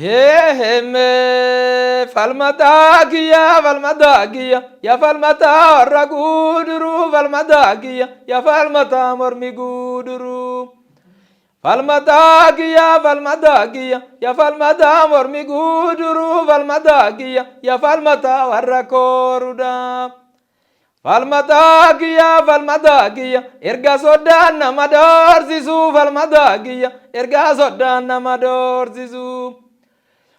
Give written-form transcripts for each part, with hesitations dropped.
هم فالمداقية فالمداقية يا فالمتا الرقودرو فالمداقية يا فالمتا مرمي قودرو فالمداقية فالمداقية يا فالمتا مرمي قودرو فالمداقية يا فالمتا الرقوردا فالمداقية فالمداقية إرقا صدان مدار زيزو فالمداقية إرقا صدان مدار زيزو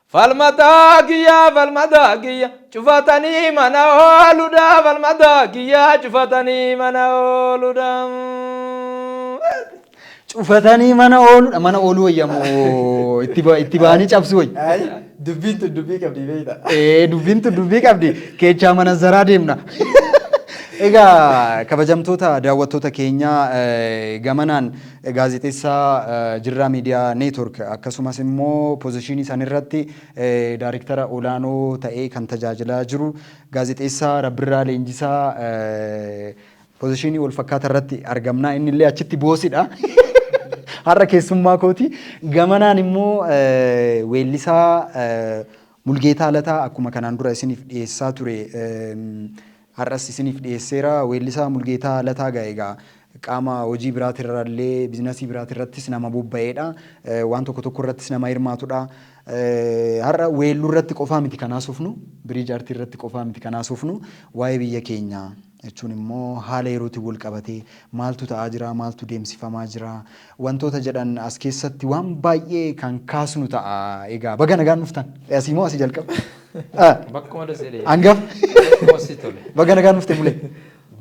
فالمداقية فالمداقية شفتني من أولودا فالمداقية شفتني من أولودا شفتني من أولو يمو اتباني شابسوي دبين كبدي بيدا دبين كبدي كيتشا من الزراديمنا Egaa kabajamtoota daawwattoota keenya gamanaan gaazexeessaa Jirraa Miidiyaa Neetwork akkasumas immoo poozishinii isaan irratti daayirektara olaanoo ta'ee kan tajaajilaa jiru gaazexeessaa Rabbirraa Leenjisaa poozishinii wal fakkaataa irratti argamna. Inni illee achitti boosidha. Har'a keessummaa kooti. Gamanaan immoo weellisaa Mulgeetaa Lataa akkuma kanaan dura isiniif dhiyeessaa ture. Har'as isiniif dhiyeesseera weellisaa Mulgeetaa Lataa egaa qaama hojii biraatirrallee biizinasii biraatirrattis nama bobba'eedha. Waan tokko tokko irrattis nama hirmaatudha. Har'a weelluu irratti qofaa miti kan haasofnu, biriij aartii irratti qofaa miti kan haasofnu, waa'ee biyya keenyaa jechuun immoo haala yerootiin wal qabatee maaltu ta'aa jira, maaltu deemsifamaa jira, wantoota jedhan as keessatti waan baay'ee kan kaasnu ta'a. Egaa baga nagaan dhuftan. Asii moo asii jalqaba? Bakkuma dasee Hangaf? bakkuma si tole Baga nagaan dhufte bulee.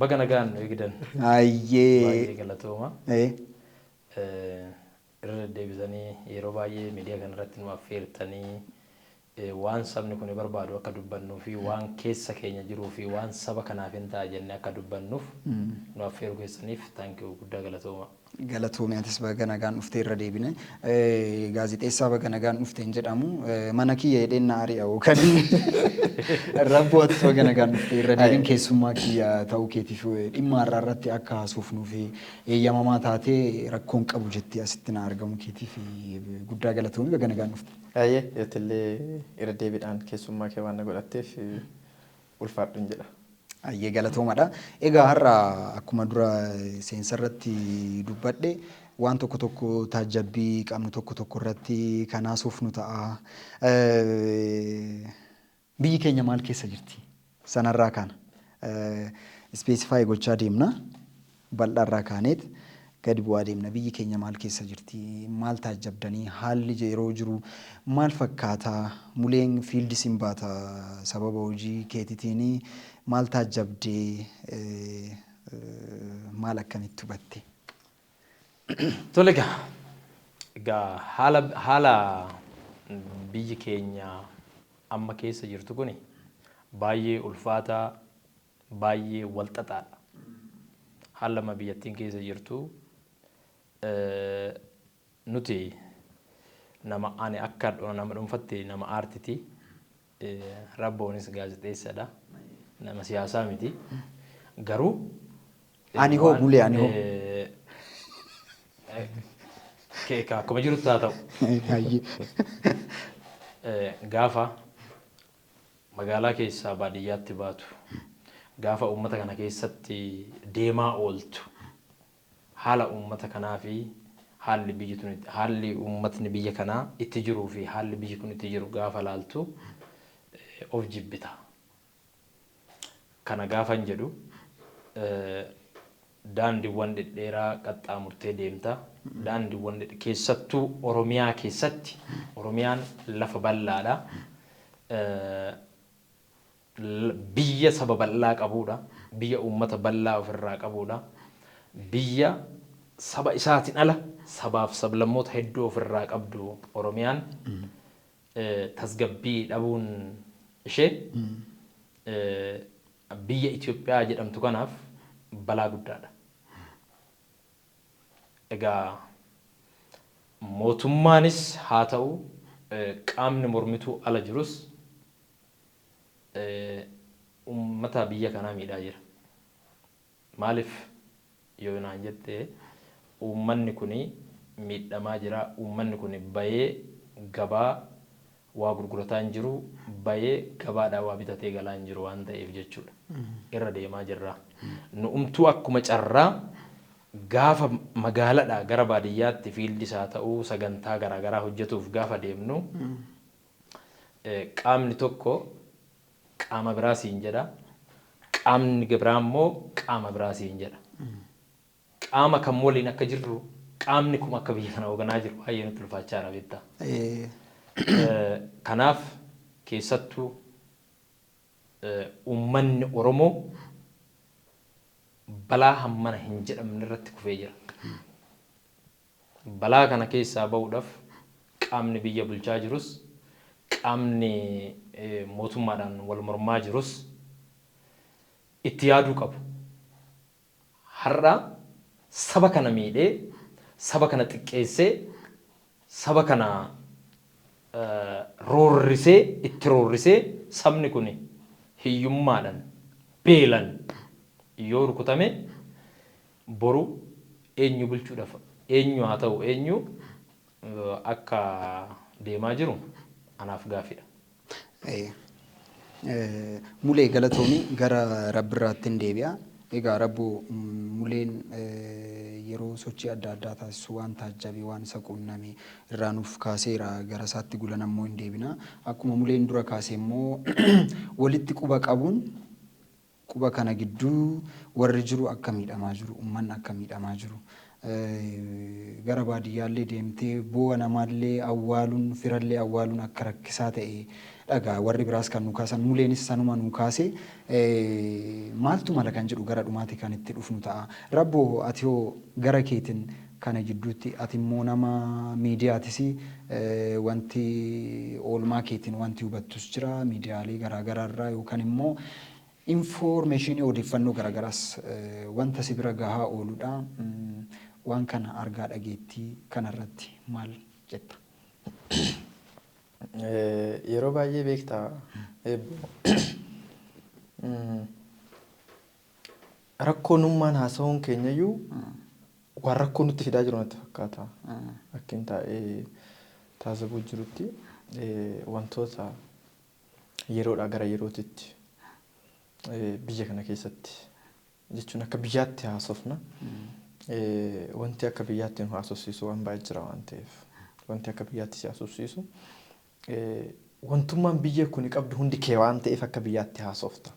baga nagaan eegdan Ayyee. baay'ee galatooma irra deebisanii yeroo baay'ee miidiyaa kanarratti nu affeertanii waan sabni kun barbaadu akka dubbannuu fi waan keessa keenya jiruu fi waan saba kanaaf hin ta'a jennee akka dubbannuuf nu affeeruu keessaniif taankii guddaa galatooma. Galatoomiyatis baga nagaan dhuftee irra deebine gaazexeessaa baga nagaan dhufteen jedhamu mana kiyya jedheen na ari'u kan rabbooti baga nagaan dhuftee irra deebin keessummaa kiyya ta'uu keetiif dhimma har'aa irratti akka haasofnuu fi eeyyamamaa taatee rakkoon qabu jettee asitti na argamu keetiif guddaa galatoomii baga nagaan dhufte. Ayyee yotillee irra deebiidhaan keessummaa kee waan na godhatteef ulfaadhuun jedha. Ayyee galatoomadha. Egaa har'a akkuma dura seensarratti dubbadhe waan tokko tokko taajabbii qabnu tokko tokko irratti kan haasofnu ta'a. Biyyi keenya maal keessa jirti? Sanarraa kana ispeesifaayi gochaa deemna. Bal'aarraa kaaneet gadi bu'aa deemna. Biyyi keenya maal keessa jirti? Maal taajabdanii? Haalli yeroo jiru maal fakkaata? Muleen fiildi simbaata sababa hojii keetiitiini. Maal taajabdee maal akkamitti hubatte? Tole egaa haala biyyi keenya amma keessa jirtu kuni baay'ee ulfaataa baay'ee walxaxaadha. Haala biyyattiin keessa jirtu nuti nama ani akka nama dhuunfaatti nama aartiti rabboonis gaazexeessadha. Nama siyaasaa miti. Garuu ani hoo bulee ani hoo keeka akkuma jirutti haa ta'u gaafa magaalaa keessaa baadiyyaatti baatu gaafa uummata kana keessatti deemaa ooltu haala uummata kanaa fi haalli uummatni biyya kanaa itti jiruu fi haalli biyyi kun itti jiru gaafa laaltu of jibbita. Kana gaafan jedhu daandiiwwan dhedheeraa qaxxaamurtee deemta. Daandiiwwan keessattuu Oromiyaa keessatti Oromiyaan lafa bal'aadha. Biyya saba bal'aa qabuudha. Biyya uummata bal'aa ofirraa qabuudha. Biyya saba isaatiin ala sabaaf sablammoota hedduu ofirraa qabdu Oromiyaan tasgabbii dhabuun ishee biyya Itoophiyaa jedhamtu kanaaf balaa guddaadha. Egaa mootummaanis haa ta'u qaamni mormituu ala jirus uummata biyya kanaa miidhaa jira. Maaliif yoo naan jette uummanni kuni miidhamaa jira. Uummanni kuni bayee gabaa waa gurgurataa hin jiru, bayee gabaadhaa waa bitatee galaa hin jiru waan ta'eef jechuudha. Irra deemaa jirra. Nu'umtuu akkuma carraa gaafa magaaladhaa gara baadiyyaatti fiildi isaa ta'uu sagantaa garaagaraa hojjetuuf gaafa deemnu qaamni tokko qaama biraa siin jedha. Qaamni biraa immoo qaama biraa siin jedha. Qaama kan waliin akka jirru qaamni kun akka biyya kana hoogganaa jiru baay'ee nutti ulfaachaa jira beektaa. Kanaaf keessattuu uummanni Oromoo balaa hammana hin jedhamne irratti kufee jira. Balaa kana keessaa bahuudhaaf qaamni biyya bulchaa jirus qaamni mootummaadhaan wal mormaa jirus itti yaaduu qabu. Har'a saba kana miidhee, saba kana xiqqeessee, saba kana roorrisee, itti roorrisee sabni kun hiyyummaadhaan beelan yoo rukutame boru eenyu bulchuudhaaf eenyu haa ta'u eenyu akka deemaa jiru anaaf gaaffiidha. Mulee galatoomii gara Rabbirraatti hin deebi'a. Egaa Rabbu muleen yeroo sochii adda addaa taasisu waan taajjabe waan isa quunname irraa nuuf kaaseera gara isaatti gulan ammoo hin deebina. Akkuma muleen dura kaase immoo walitti quba qabuun quba kana gidduu warri jiru akka miidhamaa jiru uummanni akka miidhamaa jiru gara baadiyyaallee deemtee boo'a namaallee awwaaluun firallee awwaaluun akka rakkisaa ta'e dhagaa warri biraas kan nu kaasan muleenis sanuma nu kaase maaltu mala kan jedhu gara dhumaati kan itti dhufnu ta'a. Rabboo ati yoo gara keetiin kana gidduutti ati immoo nama miidiyaatis wanti oolmaa keetiin wanti hubattus jira miidiyaalee garaagaraa irraa yookaan immoo informationii odeeffannoo garaagaraas wanta si bira gahaa ooludha. Waan kana argaa dhageettii kanarratti maal jetta? Yeroo baay'ee beektaa rakkoonummaan haasa'uun keenyayyuu waan rakkoo nutti fidaa jiru natti fakkaata. Akka hin taa'ee taasifuu jirutti wantoota yeroodhaa gara yerootitti biyya kana keessatti jechuun akka biyyaatti haasofna. Wanti akka biyyaatti nu haasofsiisu waan baay'ee jira waan ta'eef wanti akka biyyaatti si haasofsiisu wantummaan biyya kun qabdu hundi kee waan ta'eef akka biyyaatti haasofta.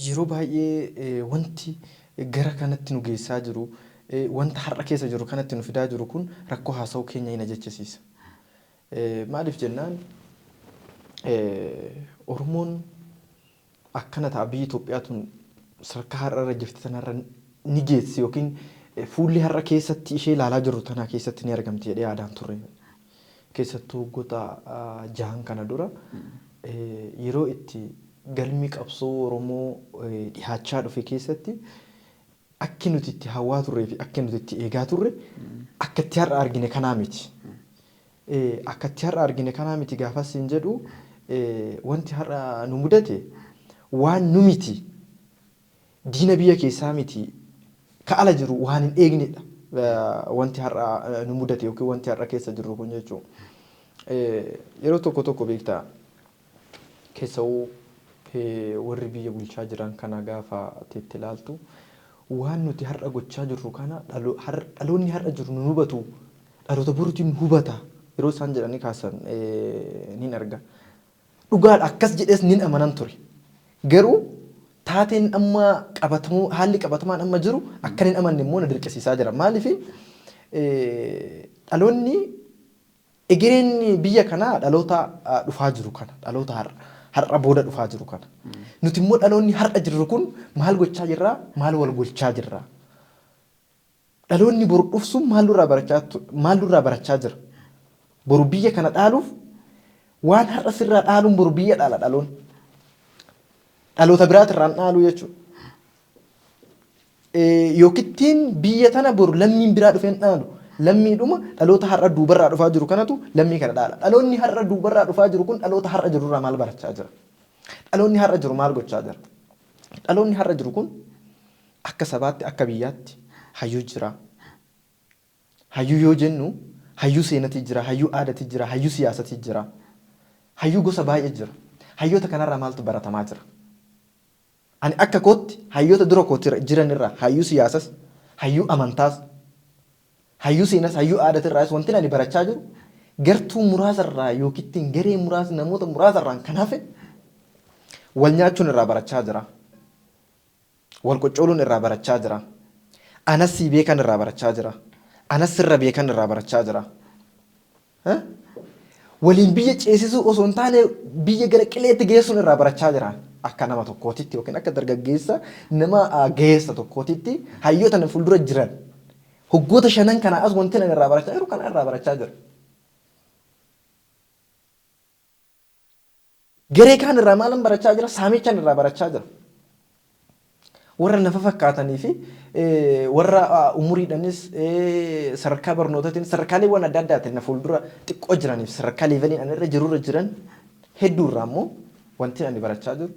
Yeroo baay'ee wanti gara kanatti nu geessaa jiru wanta har'a keessa jiru kanatti nu fidaa jiru kun rakkoo haasa'uu keenya hin jechisiisa. Maaliif jennaan Oromoon akkana ta'a biyyi Itoophiyaa tun sadarkaa har'a irra jirti tanarra ni geessi yookiin fuulli har'a keessatti ishee ilaalaa jirru tanaa keessatti ni argamti jedhee yaadaan turre. Keessattuu goota jahan kana dura yeroo itti galmi qabsoo Oromoo dhihaachaa dhufe keessatti akki nuti itti hawwaa turree fi akki nuti itti eegaa turre akka itti har'a argine kanaa miti. Akka itti har'a argine kanaa miti gaafas hin jedhu wanti har'a nu mudate waan nu miti diina biyya keessaa miti ka ala jiru waan hin eegnedha. Wanti har'a nu mudate yookiin wanti har'a keessa jiru kun jechuun yeroo tokko tokko beektaa keessawuu warri biyya bulchaa jiran kana gaafa itti ilaaltu waan nuti har'a gochaa jirru kana dhaloonni har'a jiru nu hubatu dhaloota boruutiin nu hubata yeroo isaan jedhanii kaasan nin arga. Dhugaadha akkas jedhees nin amanan ture. Garuu taateen amma qabatamu haalli qabatamaan amma jiru akka nin amanne immoo na dirqisiisaa jira. Maaliif dhaloonni egereen biyya kanaa dhaloota dhufaa jiru kana dhaloota har'a booda dhufaa jiru kana. Nuti immoo dhaloonni har'a jiru kun maal gochaa jirraa maal wal gochaa jirraa. Dhaloonni boru dhufsuun maalurraa barachaa jira. Boru biyya kana dhaaluuf waan har'a sirraa dhaaluun boru biyya dhaala dhaloon. Dhaloota biraatirraan dhaaluu jechuudha. Yookittiin biyya tana boru lammiin biraa dhufeen dhaalu lammiidhuma dhaloota har'a duubarraa dhufaa jiru kanatu lammii kana dhaala. Dhaloonni har'a duubarraa dhufaa jiru kun dhaloota har'a jirurraa maal barachaa jira? Dhaloonni har'a jiru maal gochaa jira? Dhaloonni har'a jiru kun akka sabaatti akka biyyaatti hayyuu jira. Hayyuu yoo jennu hayyuu seenatii jira, hayyuu aadatii jira, hayyuu siyaasatii jira. Hayyuu gosa baay'ee jira. Hayyoota kanarraa maaltu baratamaa jira? Ani akka kootti hayyoota dura kootti jiran irraa hayyuu siyaasas, hayyuu amantaas, hayyuu seenas, hayyuu aadatirraas wanti ani barachaa jiru gartuu muraasarraa yookiin garee muraasa namoota muraasarraan kan hafe wal nyaachuun irraa barachaa jira. Wal qoccooluun irraa barachaa jira. Anas si beekan irraa barachaa jira. Anas sirra beekan irraa barachaa jira. Waliin biyya ceesisuu osoo hin taane biyya gara qileetti geessuun irraa barachaa jira. Akka nama tokkootitti yookiin akka dargaggeessa nama geessa tokkootitti hayyoota na fuuldura jiran hoggoota shanan kana as wanti nan irraa barachaa jiru kana irraa barachaa jira. Garee kaan irraa maalan barachaa jira? Saamichaan irraa barachaa jira. Warra nafa fakkaatanii fi warra umuriidhanis sadarkaa barnootaatiin sadarkaaleewwan adda addaatiin na fuuldura xiqqoo jiraniif sadarkaa leeveliin ani irra jirurra jiran hedduu irraa immoo wanti ani barachaa jiru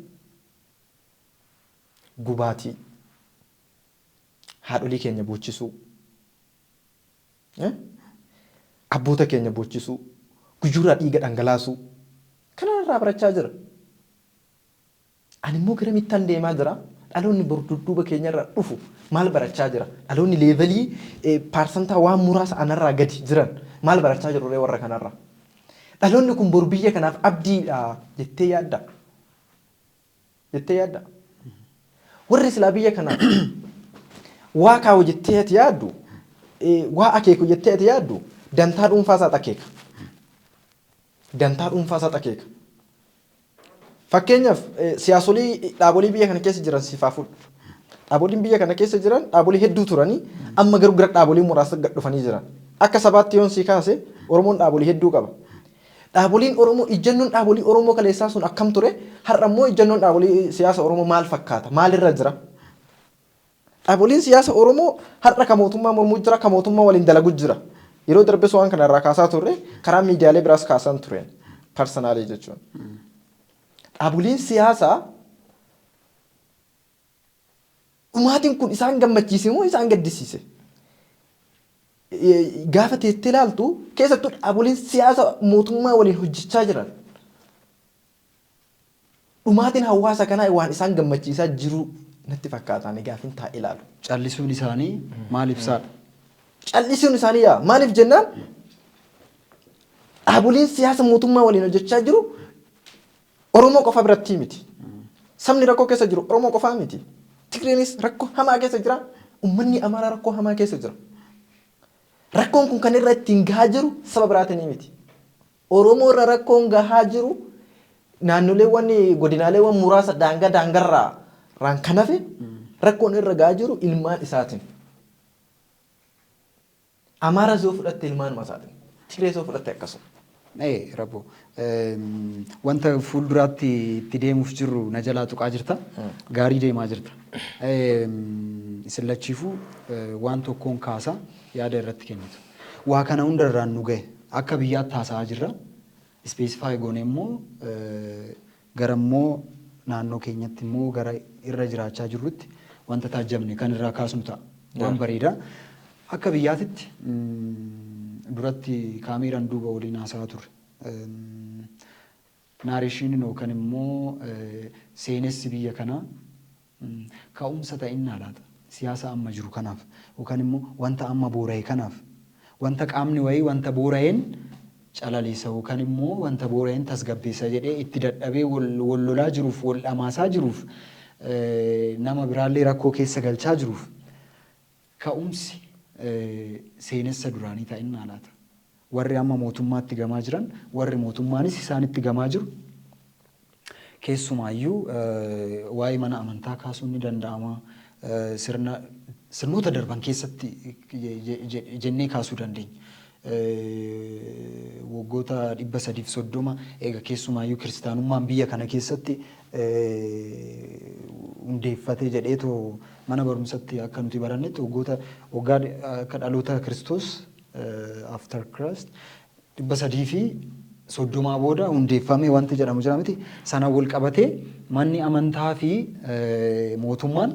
gubaatii haadholii keenya boochisuu abboota keenya boochisuu gujuuraa dhiiga dhangalaasuu kana irraa barachaa jira. Ani immoo gara mittaan deemaa jira. Dhaloonni bordudduuba keenyarra dhufu maal barachaa jira? Dhaloonni leevelii paarsantaa waan muraasa anarraa gadi jiran maal barachaa jiru warra kanarra? Dhaloonni kun boru biyya kanaaf abdiidha jettee yaadda? Jettee yaadda? Warri silaa biyya kanaaf waa kaa'u jettee ati yaaddu, waa akeeku jettee ati yaaddu, dantaa dhuunfaasaa akeeka. Dantaa dhuunfaasaa akeeka. Fakkeenyaaf siyaasolii dhaabolee biyya kana keessa jiran siifaa fudhu. Dhaaboliin biyya kana keessa jiran dhaabolee hedduu turanii amma garuu gara dhaabolee muraasa gad dhufanii jiran. Akka sabaatti yoon sii kaase Oromoon dhaabolee hedduu qaba. Dhaaboliin Oromoo ijjannoon dhaabolii Oromoo kaleessaa sun akkam ture? Har'a immoo ijjannoon dhaabolii siyaasa Oromoo maal fakkaata? Maalirra jira? Dhaaboliin siyaasa Oromoo har'a kan mootummaa mormuu jira, kan mootummaa waliin dalagu jira. Yeroo darbe waan kana irraa kaasaa turre karaa miidiyaalee biraas kaasan tureen parsanaalee jechuun. Dhaaboliin siyaasaa dhumaatiin kun isaan gammachiise moo isaan gaddisiise? Gaafa teessee ilaaltu keessattuu dhaaboliin siyaasa mootummaa waliin hojjechaa jiran dhumaatiin hawaasa kanaa waan isaan gammachiisaa jiru natti fakkaataa gaafin taa'ee ilaalu. Callisuun isaanii maal ibsaadha? Callisuun isaanii maaliif jennaan dhaaboliin siyaasa mootummaa waliin hojjechaa jiru Oromoo qofa biratti miti. Sabni rakkoo keessa jiru Oromoo qofaa miti. Tigreenis rakkoo hamaa keessa jira. Uummanni Amaaraa rakkoo hamaa keessa jira. Rakkoon kun kan irra ittiin gahaa jiru saba biraatiin miti. Oromoo irra rakkoon gahaa jiru naannoleewwan godinaaleewwan muraasa daangarraa raan kan hafe rakkoon irra gahaa jiru ilmaan isaatiin. Amaaraa yoo fudhatte ilmaanuma isaatiin. Tigree yoo fudhatte akkasuma. Rabbo wanta fuulduraatti itti deemuuf jirru na jalaa tuqaa jirta. Gaarii deemaa jirta. Isin lachiifuu waan tokkoon kaasa yaada irratti kennitu. Waa kana hundarraan nu gahe akka biyyaatti haasa'aa jirra. Ispeesifaayi goone immoo gara immoo naannoo keenyatti immoo gara irra jiraachaa jirrutti wanta taajjabne kan irraa kaasnu ta'a. Waan bareedaa. Akka biyyaatitti duratti kaameeraan duuba waliin haasa'aa turre. Naareeshiniin yookaan immoo seenessi biyya kanaa ka'umsa ta'innaa laata. Siyaasa amma jiru kanaaf yookaan immoo wanta amma boora'e kanaaf wanta qaamni wayii wanta boora'een calaliisa yookaan immoo wanta boora'een tasgabbeessa jedhee itti dadhabee wal lolaa jiruuf wal dhamaasaa jiruuf nama biraallee rakkoo keessa galchaa jiruuf ka'umsi seenessa duraanii ta'innaa laata. Warri amma mootummaatti gamaa jiran warri mootummaanis isaanitti gamaa jiru keessumaayyuu waa'ee mana amantaa kaasuun ni danda'ama. Sirnoota darban keessatti jennee kaasuu dandeenya. Waggoota 330 eega keessumaayyuu kiristaanummaan biyya kana keessatti hundeeffatee jedheetoo mana barumsatti akka nuti barannetti waggaa akka dhaloota Kiristoos after Christ 330 booda hundeeffamee wanti jedhamu jira miti. Sana wal qabatee manni amantaa fi mootummaan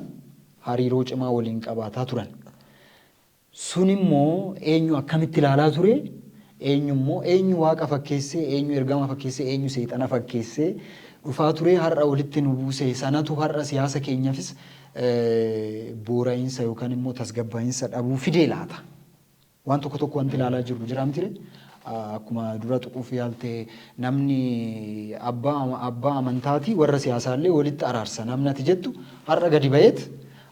hariiroo cimaa waliin qabaataa turan. Sun immoo eenyu akkamitti ilaalaa ture? Eenyu waaqa fakkeessee, eenyu ergama fakkeessee, eenyu seexana fakkeessee dhufaa ture har'a walitti nu buuse. Sanatu har'a siyaasa keenyaafis boora'insa yookaan immoo tasgabbaa'insa dhabuu fidee laata? Waan tokko tokko wanti ilaalaa jirru jira miti. Akkuma dura tuquuf yaalte namni abbaa amantaatii warra siyaasaallee walitti araarsa. Namni ati jettu har'a gadi ba'eet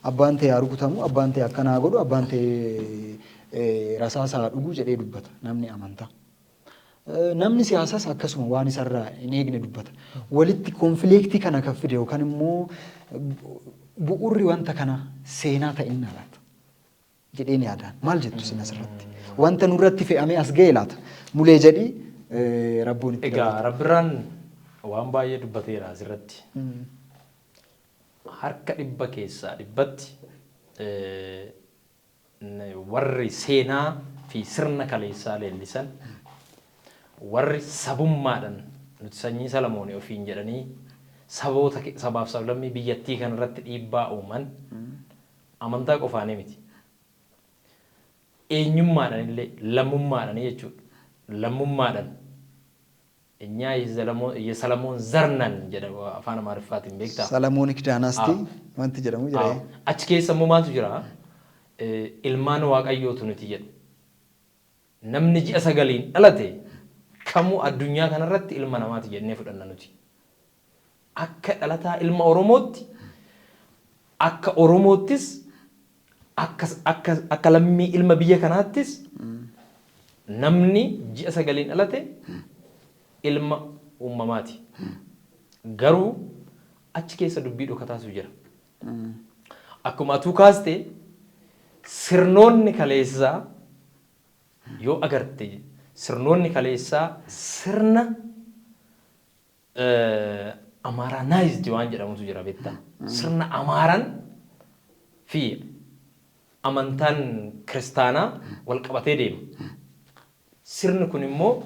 abbaan ta'e haa rukutamu, abbaan ta'e akkanaa godhu, abbaan ta'e rasaasaa dhuguu jedhee dubbata namni amantaa. Namni siyaasaas akkasuma waan isarraa hin eegne dubbata. Walitti konfileektii kana kan fide yookaan immoo bu'uurri wanta kana seenaa ta'inna laata jedheen yaadaan. Maal jettu sin asirratti? Wanta nurratti fe'amee as ga'e laata? Mulee jedhii rabboon itti Egaa rabbiraan waan baay'ee dubbateera asirratti. Harka dhibba keessaa dhibbatti warri seenaa fi sirna kaleessaa leellisan warri sabummaadhaan nuti sanyii Salamoonii ofiin jedhanii sabaaf sablammii biyyattii kanarratti dhiibbaa uuman amantaa qofaanii miti. Eenyummaadhaan illee lammummaadhaan jechuudha. Lammummaadhaan የሰለሞን ዘር ነን jedhamu afaan Amaariffaatiin beektaa. Salamooniክ daanaastii wanti jedhamu jira. Achi keessa immoo maaltu jira? Ilmaan waaqayyootu nuti jedhu. Namni ji'a sagaliin dhalate kamuu addunyaa kanarratti ilma namaati jennee fudhanna nuti. Akka dhalataa ilma Oromootti akka Oromoottis akka lammii ilma biyya kanaattis namni ji'a sagaliin dhalate ilma uumamaati. Garuu achi keessa dubbii dhokataatu jira. Akkuma atuu kaaste sirnoonni kaleessaa yoo agarte sirnoonni kaleessaa sirna Amaaraanaayizd waan jedhamutu jira beektaa. Sirna Amaaraan fi amantaan kiristaanaa wal qabatee deema. Sirni kun immoo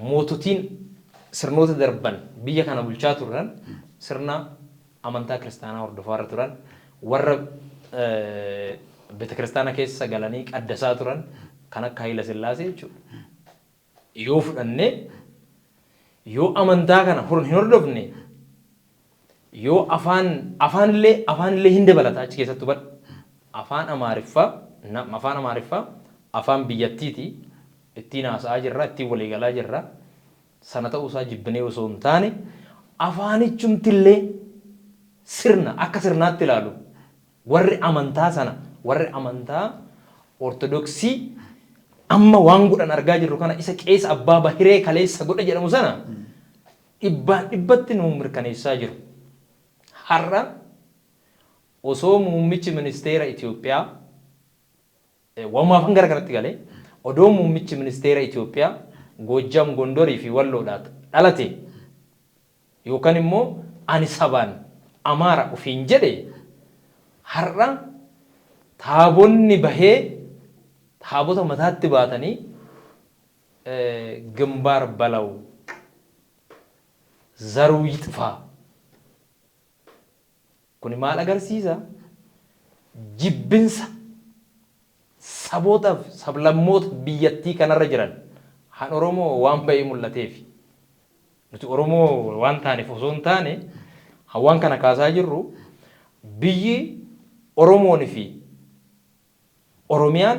moototiin sirnoota darban biyya kana bulchaa turan sirna amantaa kiristaanaa hordofaa turan warra beeta kiristaana keessa galanii qaddasaa turan kan akka Haayila Sillaasee jechuudha. Yoo fudhannee yoo amantaa kana hin hordofne yoo afaanillee hin dabalata achi keessatti hubadhu. Afaan Amaariffaa afaan biyyattiiti. Ittiin haasa'aa jirra, ittiin waliigalaa jirra. Sana ta'uusaa jibbinee osoo hin taane afaanichumtillee sirna akka sirnaatti ilaalu warri amantaa sana warri amantaa ortodoksii amma waan godhan argaa jirru kana isa qeessa abbaa bahiree kaleessa godha jedhamu sana dhibbatti nu mirkaneessaa jiru. Har'a osoo muummichi ministeera Itoophiyaa waan garagaratti galee odoo muummichi ministeera Itoophiyaa Goojjam Gondorii fi Walloodhaat dhalate yookaan immoo ani sabaan Amaara ofiin jedhe har'a taabonni bahee taabota mataatti baatanii ግንባር በለው ዘሩ ይጥፋ kun maal agarsiisa jibbinsa sabootaaf sablammoota biyyattii kanarra jiran han Oromoo waan ba'ee mul'ateef nuti Oromoo waan taaneef osoo hin taane hawaan kana kaasaa jirru biyyi Oromoon fi Oromiyaan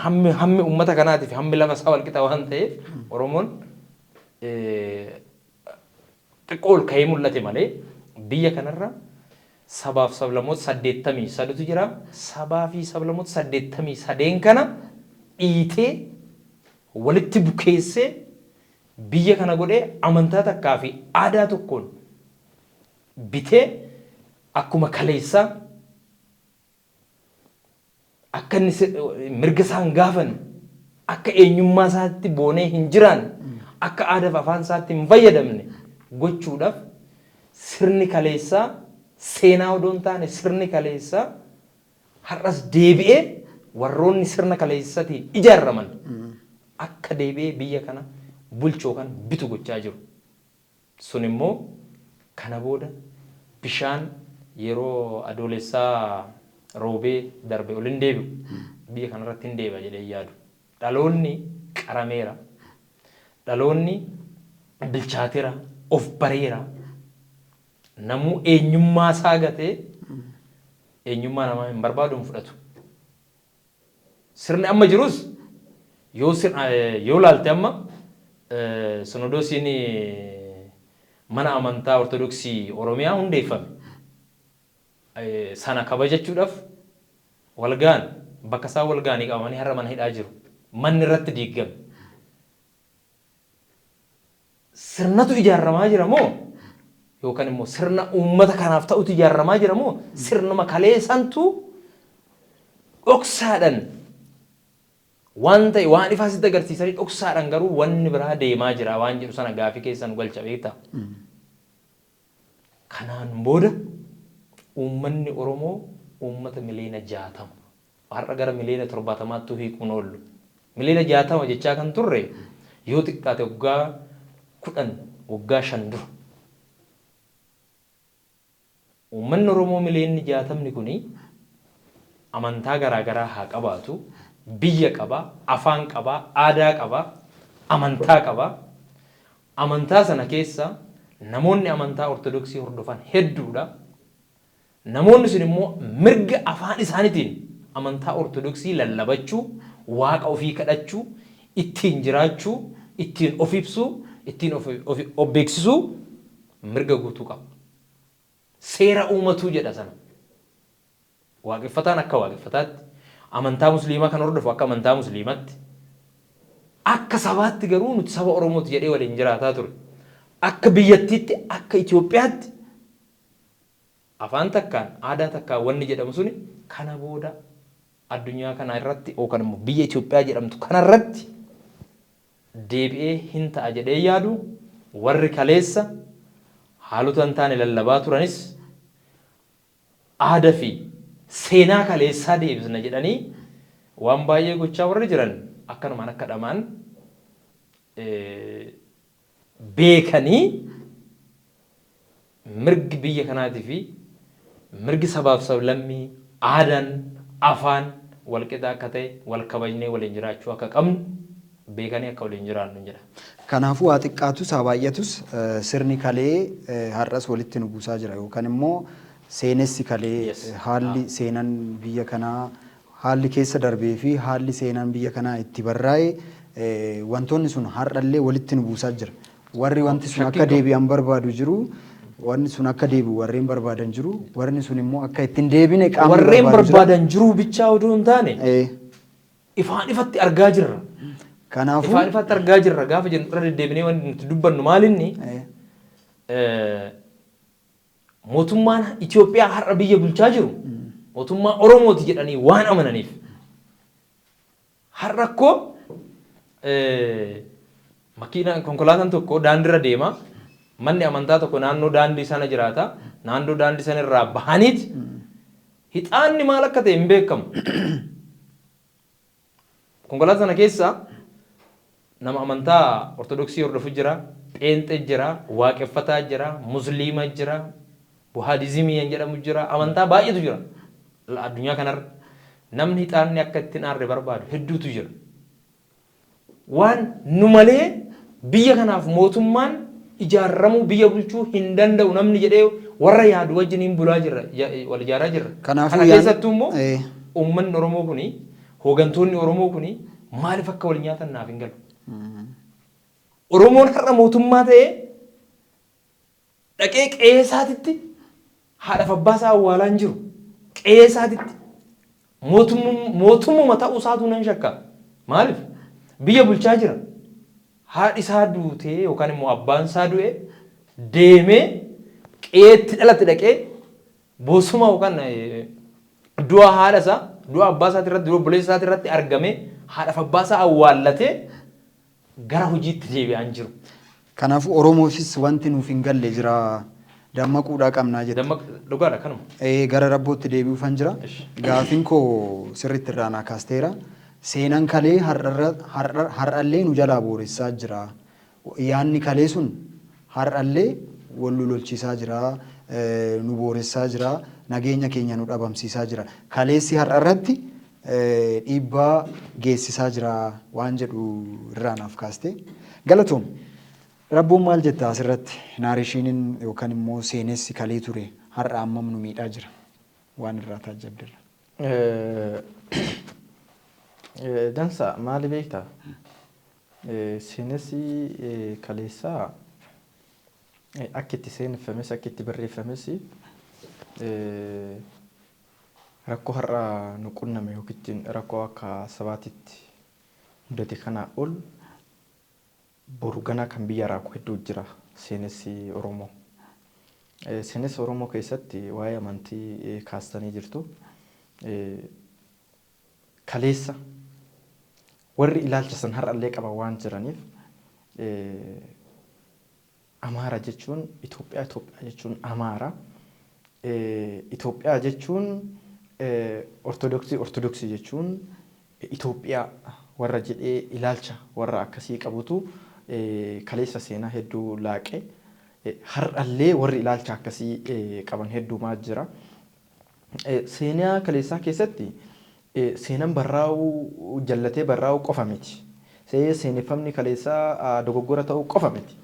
hammi ummata kanaatiif hammi lafa isaa walqixa waan ta'eef Oromoon xiqqoo ol ka'ee mul'ate malee biyya kanarra sabaaf sablamoota 83 jira. Sabaa fi sablamoota 83 kana dhiitee walitti bukeessee biyya kana godhee amantaa takkaa fi aadaa tokkoon bitee akkuma kaleessaa akka mirga isaan gaafan akka eenyummaa isaatti boonee hin jiraan akka aadaa fi afaan isaatti hin fayyadamne gochuudhaaf sirni kaleessaa seenaa odoon taane sirni kaleessaa har'as deebi'ee warroonni sirna kaleessaatiin ijaaraman akka deebi'ee biyya kana bulchoo kan bitu gochaa jiru. Sun immoo kana booda bishaan yeroo adoolessaa roobee darbe ol hin deebi'u biyya kanarratti hin deebi'a jedhee yaadu. Dhaloonni qarameera. Dhaloonni bilchaateera. Of bareera. Namuu eenyummaa isaa gatee eenyummaa namaa hin barbaadu hin fudhatu. Sirni amma jirus yoo laalte amma Sinodoosiin mana amantaa Ortodoksii Oromiyaa hundeeffame. Sana kabajachuudhaaf walgaan bakka isaa walgaanii qabamanii har'a mana hidhaa jiru. Manni irratti diigame. Sirnatu ijaaramaa jira moo yookaan immoo sirna uummata kanaaf ta'utu ijaaramaa jira moo sirnuma kaleessantu dhoksaadhaan waan ta'e waan ifaa sitti agarsiisanii dhoksaadhaan garuu wanni biraa deemaa jira waan jedhu sana gaafii keessan galcha beektaa. Kanaan booda uummanni Oromoo uummata miliyoona 60 har'a gara miliyoona 70 hiikuun oollu. Miliyoona 60 jechaa kan turre yoo xiqqaate waggaa 10 waggaa 5 dura. Uummanni Oromoo miliyoonni 60 kuni amantaa garaagaraa haa qabaatu, biyya qaba, afaan qaba, aadaa qaba, amantaa qaba. Amantaa sana keessa namoonni amantaa Ortodoksii hordofan hedduudha. Namoonni sun immoo mirga afaan isaaniitiin amantaa Ortodoksii lallabachuu, waaqa ofii kadhachuu, ittiin jiraachuu, ittiin of ibsuu, ittiin of beeksisuu mirga guutuu qaba. Seera uumatuu jedha sana. Waaqeffataan akka waaqeffataatti, amantaa musliimaa kan hordofu akka amantaa musliimaatti, akka sabaatti garuu nuti saba Oromooti jedhee waliin jiraataa ture. Akka biyyattiitti, akka Itoophiyaatti afaan takkaan aadaa takkaan wanni jedhamu suni kana booda addunyaa kana irratti yookaan immoo biyya Itoophiyaa jedhamtu kana irratti deebi'ee hin ta'a jedhee yaadu warri kaleessa haalota hin taane lallabaa turanis aadaa fi seenaa kaleessaa deebisna jedhanii waan baay'ee gochaa warri jiran akkanumaan akka dhamaan beekanii mirgi biyya kanaatii fi mirgi sabaaf sablammii aadaan afaan walqixa akka ta'e wal kabajnee waliin jiraachuu akka qabnu beekanii akka waliin jiraannu jedha. Kanaafuu haa xiqqaatus haa baay'atus sirni kalee har'as walitti nu buusaa jira yookaan immoo seenessi kalee haalli seenan biyya kanaa haalli keessa darbee fi haalli seenan biyya kanaa itti barraa'e wantoonni sun har'allee walitti nu buusaa jira. Warri wanti sun akka deebi'an barbaadu jiru. Warri sun akka deebi'u warreen barbaadan jiru. Warri sun immoo akka ittiin deebine qaama warreen barbaadan jiru bichaa oduu hin taane ifaan ifatti argaa jirra. Kanaafuu ifaan ifatti argaa jirra gaafa jennu irra deddeebinee wanti nuti dubbannu maalinni mootummaan Itoophiyaa har'a biyya bulchaa jiru mootummaa Oromooti jedhanii waan amananiif har'a akkoo makiinaan konkolaataan tokko daandiirra deema manni amantaa tokko naannoo daandii sana jiraata naannoo daandii sana irraa bahaniiti hixaanni maal akka ta'e hin beekamu. Konkolaataa sana keessa nama amantaa Ortodoksii hordofu jira, Pheenxee jira, Waaqeffataa jira, Musliima jira, Buhaadizimii jedhamu jira, amantaa baay'eetu jira. Addunyaa kanarra namni hixaanni akka ittiin aarre barbaadu hedduutu jira. Waan nu malee biyya kanaaf mootummaan ijaaramu biyya bulchuu hin danda'u namni jedhee warra yaadu wajjiniin bulaa jirra wal ijaaraa jirra. Kana keessattuu immoo uummanni Oromoo kuni hoogantoonni Oromoo kuni maaliif akka wal nyaatan naaf hin galu. Oromoon har'a mootummaa ta'ee dhaqee qe'eesaatitti haadhaaf abbaasaa awwaalaa hin jiru. Qe'eesaatitti mootummaa ta'uu isaatu nan shakka. Maaliif? Biyya bulchaa jira. Haadhi isaa duutee yookaan immoo abbaan isaa du'e deemee qe'eetti dhalate dhaqee bosuma yookaan du'a haadha isaa du'a abbaa isaati irratti du'a obboleessa isaati irratti argamee haadhaaf abbaa isaa awwaallatee gara hojiitti deebi'aa hin jiru. Kanaafuu Oromoofis wanti nuuf hin galle jira. Dammaquudhaa qabnaa jedha. Dhugaadha kanuma. Gara rabbootti deebi'uufan jira. Gaafiin koo sirriitti irraa naa kaasteera. Seenaan kalee har'allee nu jalaa booressaa jira. Yaanni kalee sun har'allee wal lolchiisaa jira. nu booressaa jira, nageenya keenya nu dhabamsiisaa jira. Kaleessi har'a irratti dhiibbaa geessisaa jira waan jedhu irraa naaf kaaste. Galatoom, Rabboon maal jetta asirratti? Naareeshiniin yookaan immoo seenessi kalee ture har'a ammam nu miidhaa jira waan irraa taajjabdirra. Dansa maali beektaa? Seenessi kaleessaa akka itti seeneffames akka itti barreeffames rakkoo har'a nu qunname yookiin rakkoo akka sabaatitti mudate kanaa ol boru ganaa kan biyya raakuu hedduu jira seenessi Oromoo. Seenessi Oromoo keessatti waa'ee amantii kaastanii jirtu. Kaleessa warri ilaalcha san har'allee qaban waan jiraniif Amaara jechuun Itoophiyaa, Itoophiyaa jechuun Amaara, Itoophiyaa jechuun Ortodoksii, Ortodoksii jechuun Itoophiyaa warra jedhee ilaalcha warra akkasii qabutu kaleessa seenaa hedduu laaqee har'allee warri ilaalcha akkasii qaban hedduumaa jira. Seenaa kaleessaa keessatti seenaan barraa'uu jallatee barraa'uu qofa miti. Seeneffamni kaleessaa dogoggora ta'uu qofa miti.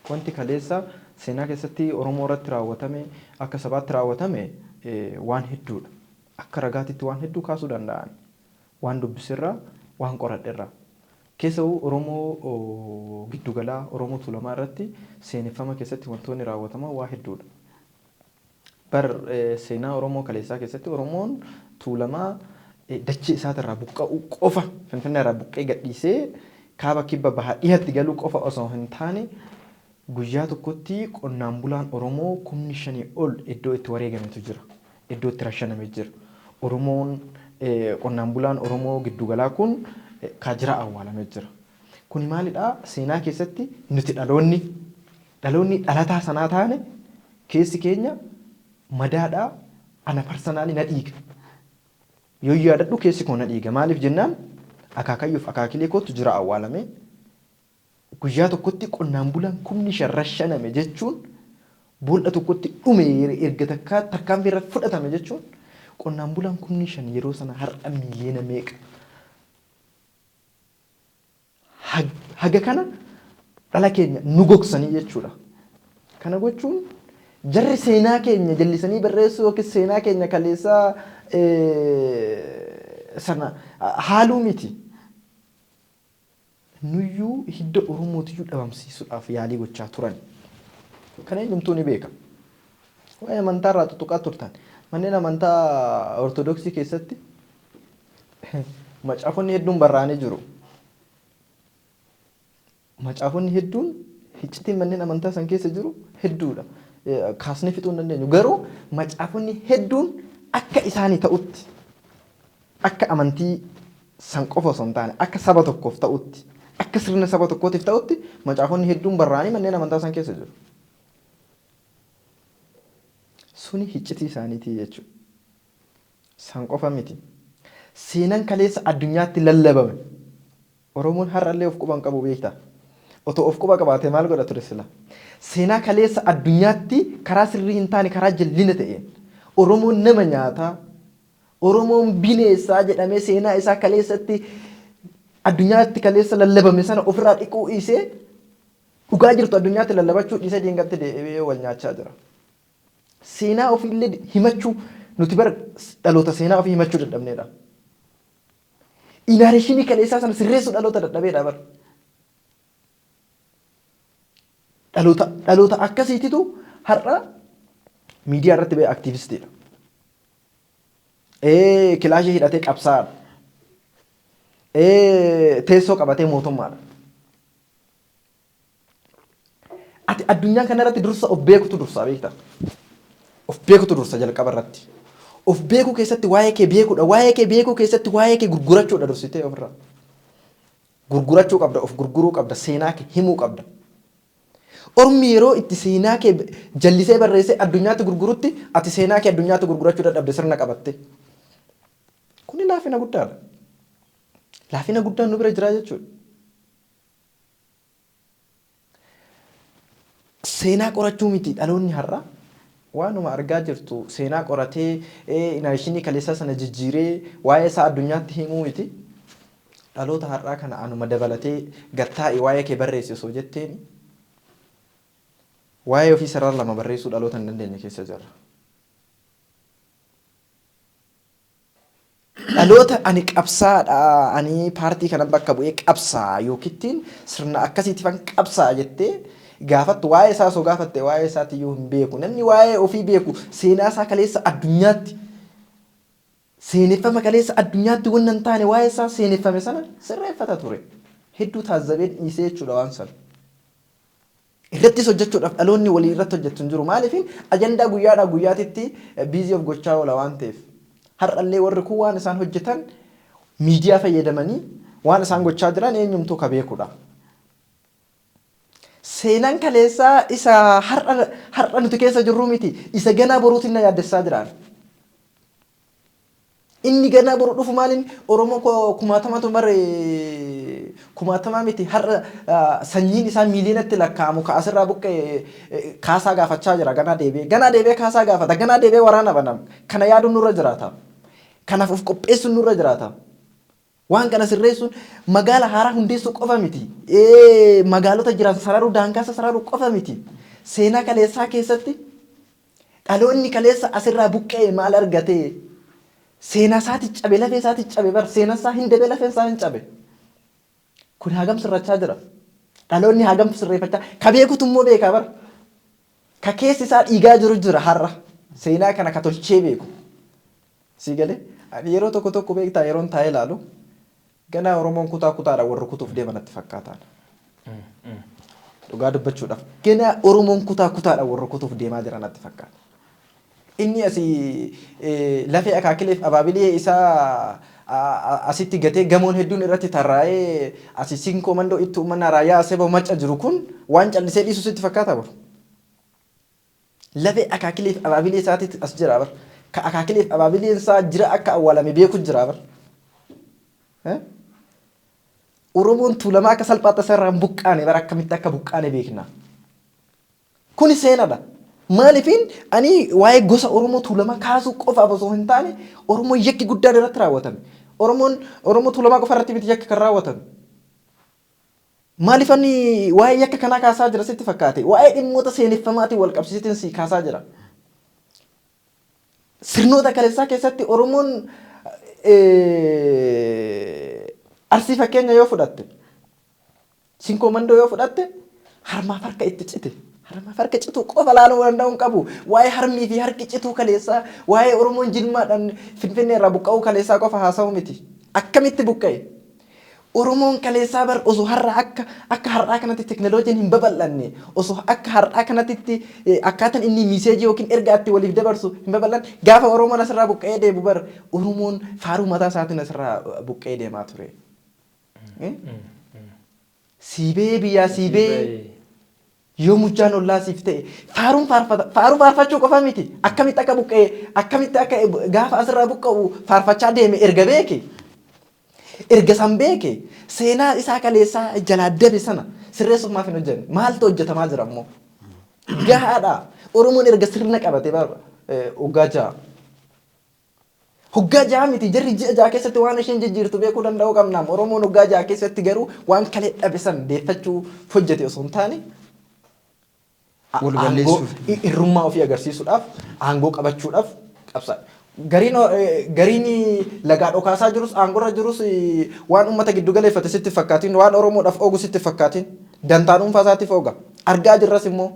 Wanti kaleessa seenaa keessatti Oromoo irratti raawwatame akka sabaatti raawwatame waan hedduudha. Akka ragaatitti waan hedduu kaasuu danda'an. Waan dubbisirraa, waan qoradherraa. Keessawuu Oromoo giddugalaa Oromoo Tuulamaa irratti seeneffama keessatti wantoonni raawwataman waa hedduudha. Seenaa Oromoo kaleessaa keessatti Oromoon Tuulamaa dachee isaatirraa buqqa'uu qofa Finfinnee irraa buqqee gadhiisee kaaba kibba bahaa dhiyaatti galuu qofa osoo hin taane guyyaa tokkotti qonnaan bulaan Oromoo 5,000 ol iddoo itti wareegametu jira. Iddoo itti rashanamee jira. Oromoon qonnaan bulaan Oromoo giddugalaa kun kaajira awwaalamee jira. Kuni maalidhaa? Seenaa keessatti nuti dhaloonni dhalataa sanaa taane keessi keenya madaadhaa ana parsanaalii na dhiiga. Yoo yaadadhu keessi koo na dhiiga. Maaliif jennaan akaakayyuuf akaakilee kootu jira awwaalamee. Guyyaa tokkotti qonnaan bulaan 5,000 rashaname jechuun boolla tokkotti dhume erga takkaa tarkaanfii irratti fudhatame jechuun qonnaan bulaan 5,000 yeroo sana har'a miliyoona meeqa? Haga kana dhala keenya nu gogsanii jechuudha. Kana gochuun jarri seenaa keenya jallisanii barreessuu yookiin seenaa keenya kaleessaa sana haaluu miti. Nuyyuu hidda Oromootiyyuu dhabamsiisuudhaaf yaalii gochaa turan. Kana eenyumtuu ni beeka. Waa'ee amantaa irraa tuttuqaa turtan. Manneen amantaa Ortodoksii keessatti macaafonni hedduun barraa'anii jiru. Macaafonni hedduun iccitiin manneen amantaa san keessa jiru hedduudha. Kaasnee fixuu hin dandeenyu. Garuu macaafonni hedduun akka isaanii ta'utti akka amantii san qofa osoo hin taane akka saba tokkoof ta'utti akka sirna saba tokkootiif ta'utti macaafonni hedduun barraa'anii manneen amantaa san keessa jiru. Suni iccitii isaaniitii jechuudha. San qofa miti. Seenaan kaleessa addunyaatti lallabame. Oromoon har'allee of quban qabu beektaa? Otoo of quba qabaatee maal godha ture sila? Seenaa kaleessa addunyaatti karaa sirrii hin taane karaa jallina ta'een Oromoon nama nyaataa Oromoon bineessaa jedhamee seenaa isaa kaleessatti addunyaatti kaleessa lallabame sana ofirraa dhiquu dhiisee dhugaa jirtu addunyaatti lallabachuu dhiisee diingatti deebi'ee wal nyaachaa jira. Seenaa ofiillee himachuu nuti bara dhaloota seenaa ofii himachuu dadhabneedha. Inaareeshinii kaleessaa sana sirreessuu dhaloota dadhabeedha bara. Dhaloota akkasiititu har'a miidiyaa irratti ba'e aktiivistiidha. Kilaashii hidhatee qabsaadha. Teessoo qabatee mootummaadha. Ati addunyaa kanarratti dursa of beekutu dursaa beekta. Of beekutu dursa jalqaba irratti. Of beekuu keessatti waa'ee kee beekuudha. Waa'ee kee beekuu keessatti waa'ee kee gurgurachuudha dursitee ofirraa. Gurgurachuu qabda, of gurguruu qabda, seenaa kee himuu qabda. Ormi yeroo itti seenaa kee jallisee barreessee addunyaatti gurgurutti ati seenaa kee addunyaatti gurgurachuu dadhabde sirna qabatte. Kuni laafina guddaadha. Laafina guddaan nu bira jira jechuudha. Seenaa qorachuu miti dhaloonni har'a waanuma argaa jirtu seenaa qoratee inaashinii kaleessaa sana jijjiiree waa'ee isaa addunyaatti himuu miti. Dhaloota har'aa kana anuma dabalatee gattaa'e waa'ee kee barreessi osoo jetteen waa'ee ofii sarara lama barreessuu dhaloota hin dandeenye keessa jirra. Dhaloota ani qabsaadha ani paartii kana bakka bu'ee qabsaa yookiin sirna akkasiitifan qabsaa jettee gaafattu waa'ee isaa osoo gaafatte waa'ee isaatti iyyuu hin beeku. Namni waa'ee ofii beeku seenaa isaa kaleessa addunyaatti seeneffama kaleessa addunyaatti wanna hin taane waa'ee isaa seeneffame sana sirreeffata ture. Hedduu taazzabeen dhiisee jechuudha waan sana. Irrattis hojjechuudhaaf dhaloonni walii irratti hojjetu hin jiru. Maaliifin ajandaa guyyaadhaa guyyaatitti biizii of gochaa oola waan ta'eef. Har'allee warri kun waan isaan hojjetan miidiyaa fayyadamanii waan isaan gochaa jiran eenyumtuu ka beekudha. Seenaan kaleessaa isa har'a nuti keessa jirru miti. Isa ganaa boruutiin na yaaddessaa jiraan. Inni ganaa boruu dhufu maaliin Oromoo kumaatamatu baree kumaatamaa miti har'a sanyiin isaa miiliyoonatti lakkaa'amu ka asirraa buqqee kaasaa gaafachaa jira ganaa deebi'ee kaasaa gaafata ganaa deebi'ee waraana banama kana yaaduun nurra jiraata kanaaf of qopheessuun nurra jiraata waan kana sirreessuun magaala haaraa hundeessuu qofa miti magaalota jiran sararuu daangaasa sararuu qofa miti seenaa kaleessaa keessatti dhaloonni kaleessa asirraa buqqee maal argate seenaa isaati cabe lafee isaati cabe bar seenaa isaa hin dabe lafee isaa hin cabe. Kun hagam sirrachaa jira. Dhaloonni hagam sirreeffachaa. Ka beekutu immoo beekaa bara. Ka keessi isaa dhiigaa jiru jira har'a. Seenaa kana ka tolchee beeku. Sii galee yeroo tokko tokko beektaa yeroon taa'ee ilaalu ganaa Oromoon kutaa kutaadhaan warra kutuuf deemanatti fakkaataan. Dhugaa dubbachuudhaaf ganaa Oromoon kutaa kutaadhaan warra kutuuf deemaa jiranatti fakkaata. Inni asii lafee akaakileef abaabilii isaa asitti gatee gamoon hedduun irratti tarraa'ee asii sinkoo mandoo itti uummanaa raayyaa aseboo macca jiru kun waan callisee dhiisu sitti fakkaata bara. Lafee akaakileef abaabilii isaatti as jira bara. Ka akaakileef abaabiliin isaa jira akka awwaalame beeku jira bara. Oromoon tuulamaa akka salphaatti asirraa hin buqqaane bara akkamitti akka buqqaane beekna. Kuni seenadha. Maaliifin ani waa'ee gosa Oromoo tuulamaa kaasuu qofaaf osoo hin taane Oromoo yakki guddaan irratti raawwatame. Oromoo tuulamaa qofa irratti miti yakka kan raawwatame. Maaliif ani waa'ee yakka kanaa kaasaa jira sitti fakkaate? Waa'ee dhimmoota seeneffamaatiin wal qabsiisitiin si kaasaa jira. Sirnoota kaleessaa keessatti Oromoon arsii fakkeenya yoo fudhatte sinkoo mandoo yoo fudhatte harmaaf harka itti cite. Harmaaf harka cituu qofa laaluu danda'uun qabu. Waa'ee harmii fi harki cituu kaleessaa waa'ee Oromoon jilmaadhaan Finfinnee irraa buqqa'uu kaleessaa qofa haasa'u miti. Akkamitti buqqa'e? Oromoon kaleessaa bar osoo har'a akka har'aa kanatti teknooloojiin hin babal'anne osoo akka har'aa kanatti akkaataan inni miiseejii yookiin ergaatti waliif dabarsu hin babal'anne gaafa Oromoon asirraa buqqa'ee deemu bar Oromoon faaruu mataa isaatiin asirraa buqqa'ee deemaa ture. Siibee biyyaa siibee. Yoo mujjaan ollaa siif ta'e faaruu faarfachuu qofa miti akkamitti akka buqqee akkamitti akka gaafa asirraa buqqa'u faarfachaa deeme erga san beeke seenaa isaa kaleessaa jalaa dabe sana sirreessuuf maaf hin hojjenne maaltu hojjetamaa jira immoo gahaadha Oromoon erga sirna qabate hoggaa ja'a miti jarri ji'a ja'a keessatti waan isheen jijjiirtu beekuu danda'uu qabna Oromoon hoggaa ja'a keessatti garuu waan kalee dhabe san deeffachuu hojjete osoo hin taane irrummaa ofii agarsiisuudhaaf aangoo qabachuudhaaf qabsa. Gariin lagaa dhokaasaa jirus aangorra jirus waan uummata giddu galeeffate sitti fakkaatiin waan Oromoodhaaf oogu sitti fakkaatiin dantaa dhuunfaa isaatiif ooga. Argaa jirras immoo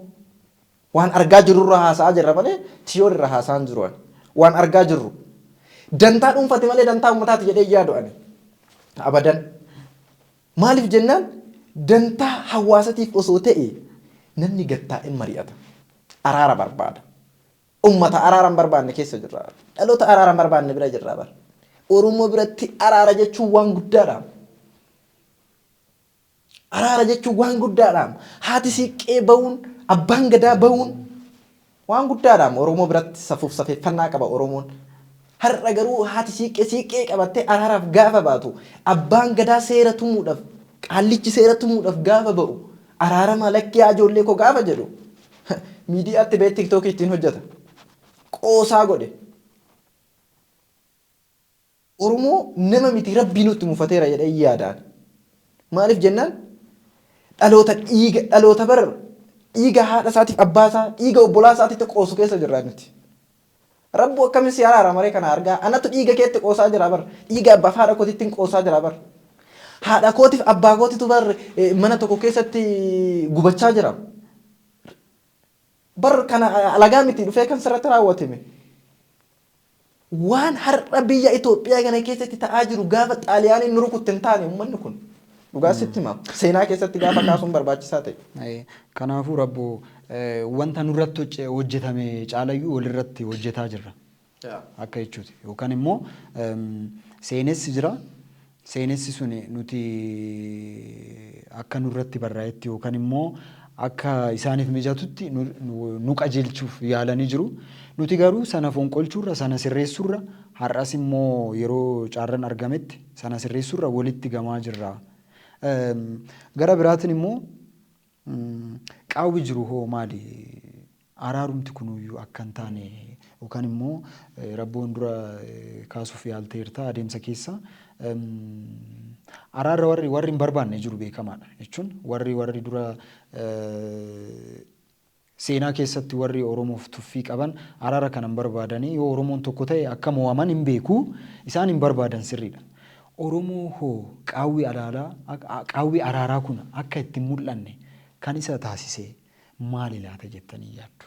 waan argaa jirurra haasa'aa jirra malee tiyoor irra haasa'an jiru waan argaa jirru. Dantaa dhuunfate malee dantaa uummataati jedhee yaadu ani. Abadan. Maaliif jennaan dantaa hawaasatiif osoo ta'e namni gattaa'een mari'ata. Araara barbaada. Uummata araara hin barbaanne keessa jirra. Dhaloota araara hin barbaanne bira jirra bara. Oromoo biratti araara jechuun waan guddaadha. Araara jechuun waan guddaadha. Haati siiqqee bahuun, abbaan gadaa bahuun waan guddaadha. Oromoo biratti safuuf safeeffannaa qaba Oromoon. Har'a garuu haati siiqqee qabattee araaraaf gaafa baatu abbaan gadaa seera tumuudhaaf qaallichi seera tumuudhaaf gaafa ba'u. Araara malakkii ijoollee koo gaafa jedhu miidiyaatti bee tiktookii ittiin hojjeta. qoosaa godhe. Oromoo nama miti rabbii nutti mufateera jedhee yaadaan. Maaliif jennaan dhaloota bar dhiiga haadha isaatiif abbaa isaa dhiiga obbolaa isaatiitti qoosu keessa jirra nuti. Rabbu akkamiin si araara maree kana argaa anatu dhiiga keetti qoosaa jira bar dhiiga abbaaf haadha kootiitti qoosaa jira bar. Haadha kootiif abbaa kootitu bar mana tokko keessatti gubachaa jira. Bar kana alagaa miti dhufee kan sirratti raawwatame. Waan har'a biyya Itoophiyaa kana keessatti ta'aa jiru gaafa xaaliyaaniin nu rukutte hin taane uummanni kun. Dhugaa sitti hima. Seenaa keessatti gaafa kaasuun barbaachisaa ta'e. Kanaafuu rabbo wanta nurratti hojjetame caalayyuu walirratti hojjetaa jirra. Akka jechuuti. Yookaan immoo seenessi jira. Seenessi sun nuti akka nurratti barraa'etti yookaan immoo akka isaaniif mijatutti nu qajeelchuuf yaalanii jiru. Nuti garuu sana fonqolchuurra sana sirreessuurra har'as immoo yeroo caarran argametti sana sirreessuurra walitti gamaa jirra. Gara biraatiin immoo qaawwi jiru hoo maali? Araarumti kunuyyuu akka hin taane yookaan immoo rabboon dura kaasuuf yaalteerta adeemsa keessa araarra warri hin barbaanne jiru beekamaadha jechuun warri dura seenaa keessatti warri Oromoof tuffii qaban araara kana hin barbaadanii yoo Oromoon tokko ta'e akka mo'aman hin beeku isaan hin barbaadan sirriidha. Oromoo hoo qaawwi araaraa kun akka ittiin mul'anne kan isa taasise maali laata jettanii yaaddu?